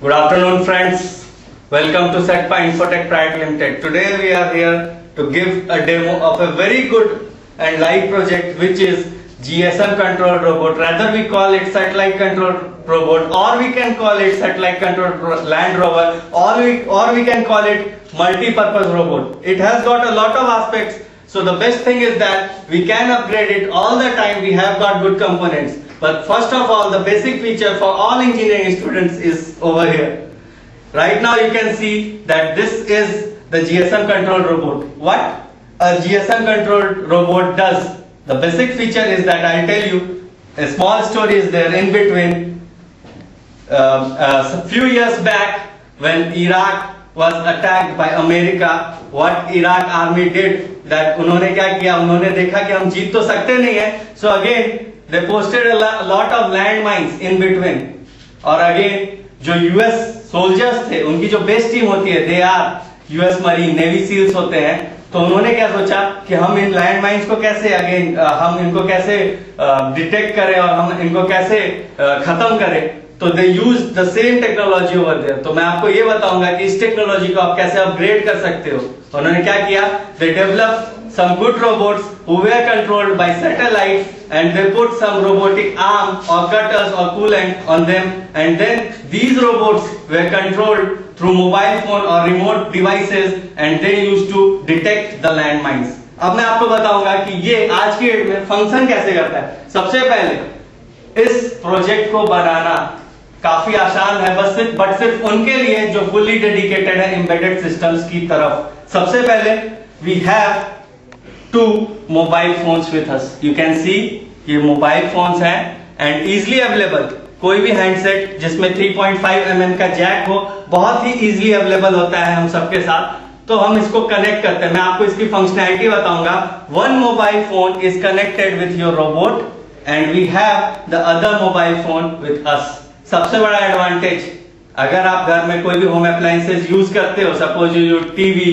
Good afternoon, friends. Welcome to Setpa Infotech Private Limited. Today we are here to give a demo of a very good and live project, which is GSM controlled robot. Rather we call it satellite controlled robot, or we can call it satellite controlled land rover, or we can call it multi-purpose robot. It has got a lot of aspects. So the best thing is that we can upgrade it all the time. We have got good components. But first of all, the basic feature for all engineering students is over here. Right now you can see that this is the GSM controlled robot. What a GSM controlled robot does, the basic feature is that I'll tell you. A small story is there in between. A few years back, when Iraq was attacked by America, what Iraq army did, that उन्होंने क्या किया, उन्होंने देखा कि हम जीत तो सकते नहीं है, so again they posted a lot of land mines in between. और again जो US soldiers थे, उनकी जो बेस टीम होती है, they are US Marine, Navy SEALs होते हैं, तो उन्होंने क्या सोचा कि हम इन लैंड माइंस को कैसे हम इनको कैसे डिटेक्ट करें और हम इनको कैसे खत्म करें. तो they use the same technology over there. तो मैं आपको ये बताऊंगा कि इस टेक्नोलॉजी को आप कैसे अपग्रेड कर सकते हो. उन्होंने क्या किया, they develop some good robots who were controlled by satellite, and they put some robotic arm or cutters or coolant on them, and then these robots were controlled through mobile phone or remote devices, and they used to detect the land mines. अब मैं आपको बताऊंगा कि ये आज की date में function कैसे करता है. सबसे पहले इस प्रोजेक्ट को बनाना काफी आसान है, बट सिर्फ उनके लिए जो फुल्ली डेडिकेटेड है एम्बेडेड सिस्टम्स की तरफ. सबसे पहले we have two mobile phones with us. You can see ये मोबाइल फोन्स हैं and easily available. कोई भी हैंडसेट जिसमें 3.5 mm का जैक हो बहुत ही easily available होता है हम सबके साथ. तो हम इसको कनेक्ट करते हैं. मैं आपको इसकी फंक्शनैलिटी बताऊंगा. One mobile phone is connected with your robot and we have the other mobile phone with us. सबसे बड़ा एडवांटेज, अगर आप घर में कोई भी होम अप्लायंसेस यूज करते हो, सपोज यू टीवी,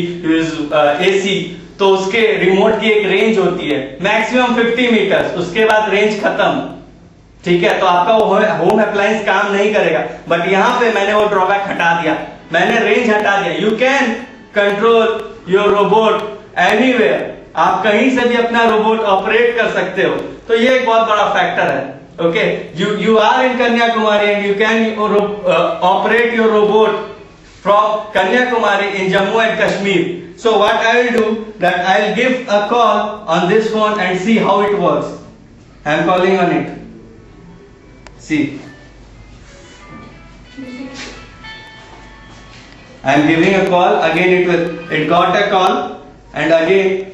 एसी, तो उसके रिमोट की एक रेंज होती है मैक्सिमम 50 मीटर्स, उसके बाद रेंज खत्म. ठीक है, तो आपका होम अप्लायंस काम नहीं करेगा. बट यहाँ पे मैंने वो ड्रॉबैक हटा दिया, मैंने रेंज हटा दिया. You can control your robot anywhere. आप कहीं से भी अपना रोबोट ऑपरेट कर सकते हो. तो ये एक बहुत बड़ा फैक्टर है. Okay, you are in Kanyakumari and you can operate your robot from Kanyakumari in Jammu and Kashmir. So what I will do, that I will give a call on this phone and see how it works. I am calling on it. See, I am giving a call. Again it got a call, and again,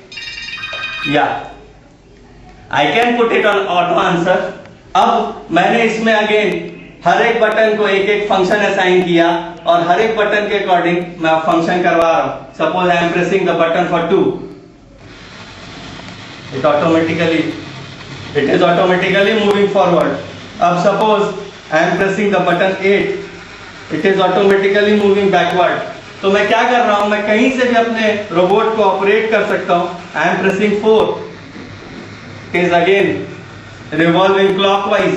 yeah, I can put it on auto answer. अब मैंने इसमें again हर एक button को एक एक function assign किया और हर एक बटन के अकॉर्डिंग मैं फंक्शन करवा रहा हूं. Suppose I am pressing the button for 2, it is automatically moving forward. अब suppose I am pressing the button 8, it is automatically moving backward. तो मैं क्या कर रहा हूं, मैं कहीं से भी अपने रोबोट को ऑपरेट कर सकता हूं. I am pressing 4, it is again revolving clockwise.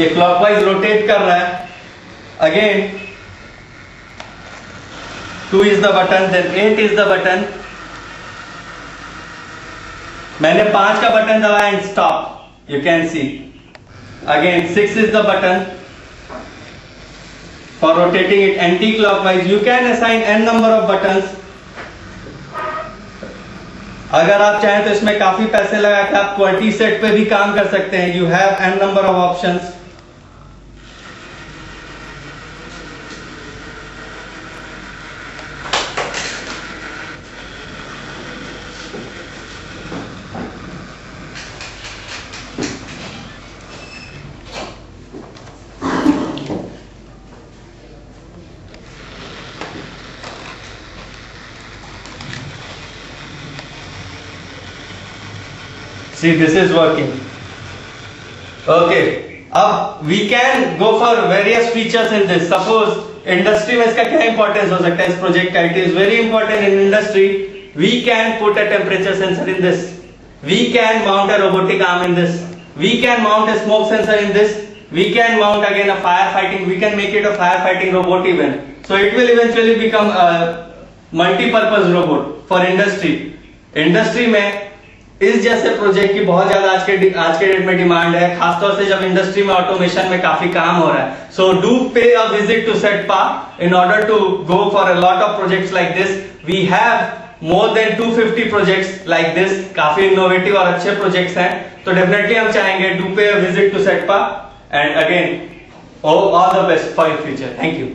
ये क्लॉकवाइज रोटेट कर रहा है. Again 2 is the button, then 8 is the button. मैंने 5 का बटन दबाया and stop. You can see. Again 6 is the button for rotating it anti clockwise. You can assign n number of buttons. अगर आप चाहें तो इसमें काफी पैसे लगा के आप क्वालिटी सेट पे भी काम कर सकते हैं. You have n number of options. See, this is working. Okay, अब we can go for various features in this. Suppose industry में इसका क्या इंपॉर्टेंस हो सकता है इस प्रोजेक्ट का. It is very important in industry. We can put a temperature sensor in this. We can mount a robotic arm in this. We can mount a smoke sensor in this. we can mount again a firefighting, we can make it a firefighting robot even. So it will eventually become a multi-purpose robot for industry. Industry में इस जैसे project की बहुत ज्यादा आज के date में demand है, खासतौर से जब इंडस्ट्री में ऑटोमेशन में काफी काम हो रहा है. So do pay a visit to Setpa in order to go for a lot of projects like this. We have more than 250 projects like this. काफी इनोवेटिव और अच्छे प्रोजेक्ट्स हैं, तो डेफिनेटली हम चाहेंगे do pay a visit to Setpa. And again all the best for your future. Thank you.